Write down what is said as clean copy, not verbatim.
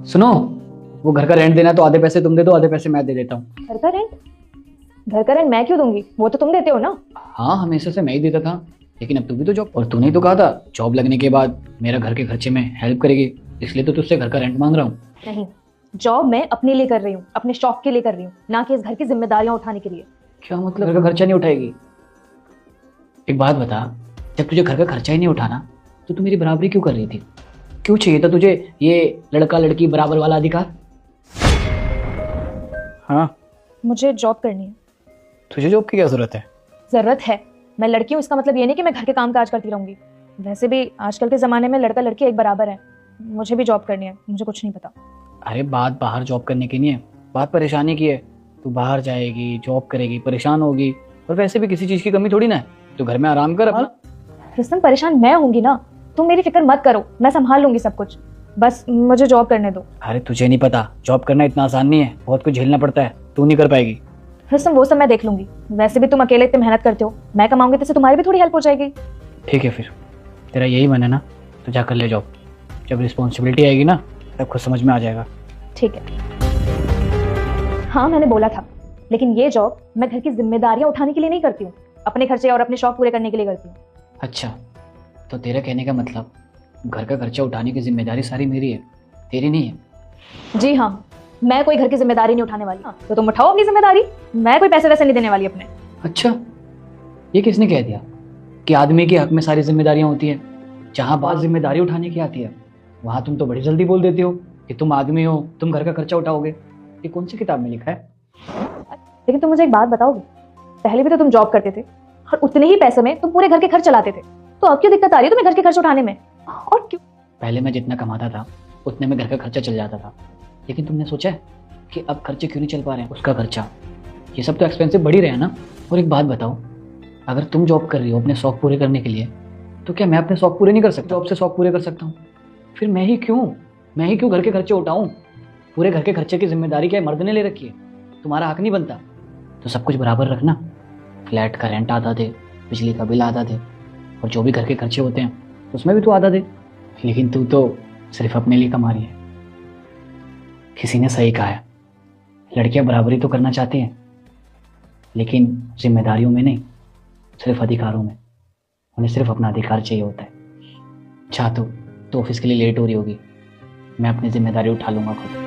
सुनो, वो घर का रेंट देना है तो आधे पैसे तुम दे दो, आधे पैसे मैं दे देता हूँ। घर का रेंट? घर का रेंट मैं क्यों दूंगी? वो तो तुम देते हो ना। हाँ, हमेशा से मैं ही देता था, लेकिन अब तू भी तो जॉब, और तूने ही तो कहा था जॉब लगने के बाद मेरा घर के खर्चे में हेल्प करेगी, इसलिए तो तुझसे घर का रेंट मांग रहा हूँ। नहीं, जॉब मैं अपने लिए कर रही हूँ, अपने शौक के लिए कर रही हूँ, ना कि इस घर की जिम्मेदारियां उठाने के लिए। क्या मतलब घर का खर्चा नहीं उठाएगी? एक बात बता, जब तुझे घर का खर्चा ही नहीं उठाना तो तू मेरी बराबरी क्यों कर रही थी? क्यों चाहिए था तुझे ये लड़का लड़की बराबर वाला अधिकार? हाँ, मुझे जॉब करनी है। तुझे जॉब की क्या जरूरत है? जरूरत है, मैं लड़की हूँ, इसका मतलब ये नहीं कि मैं घर के काम काज करती रहूंगी। वैसे भी आजकल के ज़माने में लड़का लड़की एक बराबर है। मुझे भी जॉब करनी है, मुझे कुछ नहीं पता। अरे बात बाहर जॉब करने की नहीं है, बात परेशानी की है। तू बाहर जाएगी, जॉब करेगी, परेशान होगी, और वैसे भी किसी चीज की कमी थोड़ी ना है। तू घर में आराम कर अपना। रुस्तम, परेशान मैं होंगी ना, तुम मेरी फिक्र मत करो, मैं संभाल लूंगी सब कुछ, बस मुझे जॉब करने दो। अरे तुझे नहीं पता, जॉब करना इतना आसान नहीं है, बहुत कुछ झेलना पड़ता है, तू नहीं कर पाएगी। रुस्तम, वो सब मैं देख लूंगी। वैसे भी तुम अकेले इतनी मेहनत करते हो, मैं कमाऊंगी तो इससे तुम्हारी भी थोड़ी हेल्प हो जाएगी। ठीक है, फिर तेरा यही मन है ना, तो जा कर ले जॉब। जब रिस्पॉन्सिबिलिटी आएगी ना तब खुद समझ में आ जाएगा। ठीक है। हाँ, मैंने बोला था, लेकिन ये जॉब मैं घर की जिम्मेदारियां उठाने के लिए नहीं करती हूँ, अपने खर्चे और अपने शौक पूरे करने के लिए करती हूँ। अच्छा, तो तेरा कहने का मतलब घर का खर्चा उठाने की जिम्मेदारी सारी मेरी है, तेरी नहीं है? जी हाँ, मैं कोई घर की जिम्मेदारी नहीं उठाने वाली। तो तुम उठाओ अपनी जिम्मेदारी, मैं कोई पैसे वैसे नहीं देने वाली अपने। अच्छा, ये किसने कह दिया कि आदमी के हक में सारी जिम्मेदारियां होती हैं? जहां बात जिम्मेदारी उठाने की आती है वहां तुम तो बड़ी जल्दी बोल देती हो कि तुम आदमी हो, तुम घर का खर्चा उठाओगे। ये कौन सी किताब में लिखा है? लेकिन तुम मुझे एक बात बताओगे, पहले भी तो तुम जॉब करते थे और उतने ही पैसे में तुम पूरे घर के खर्च चलाते थे, तो अब क्यों दिक्कत आ रही है तुम्हें घर के खर्च उठाने में? और क्यों? पहले मैं जितना कमाता था उतने में घर का खर्चा चल जाता था, लेकिन तुमने सोचा है कि अब खर्चे क्यों नहीं चल पा रहे हैं? उसका खर्चा, ये सब तो एक्सपेंसिव बढ़ ही रहे हैं ना। और एक बात बताओ, अगर तुम जॉब कर रही हो अपने शौक पूरे करने के लिए, तो क्या मैं अपने शौक पूरे नहीं कर सकता? जॉब से शौक पूरे कर सकता हूँ, फिर मैं ही क्यों घर के खर्चे उठाऊं? पूरे घर के खर्चे की जिम्मेदारी क्या मर्द ने ले रखी है? तुम्हारा हक नहीं बनता? तो सब कुछ बराबर रखना, फ्लैट का रेंट आधा दे, बिजली का बिल आधा दे, और जो भी घर के खर्चे होते हैं उसमें भी तू आधा दे। लेकिन तू तो सिर्फ अपने लिए कमा रही है। किसी ने सही कहा है, लड़कियां बराबरी तो करना चाहती हैं, लेकिन जिम्मेदारियों में नहीं, सिर्फ अधिकारों में। उन्हें सिर्फ अपना अधिकार चाहिए होता है। चाह तो ऑफिस के लिए लेट हो रही होगी, मैं अपनी जिम्मेदारी उठा लूंगा खुद।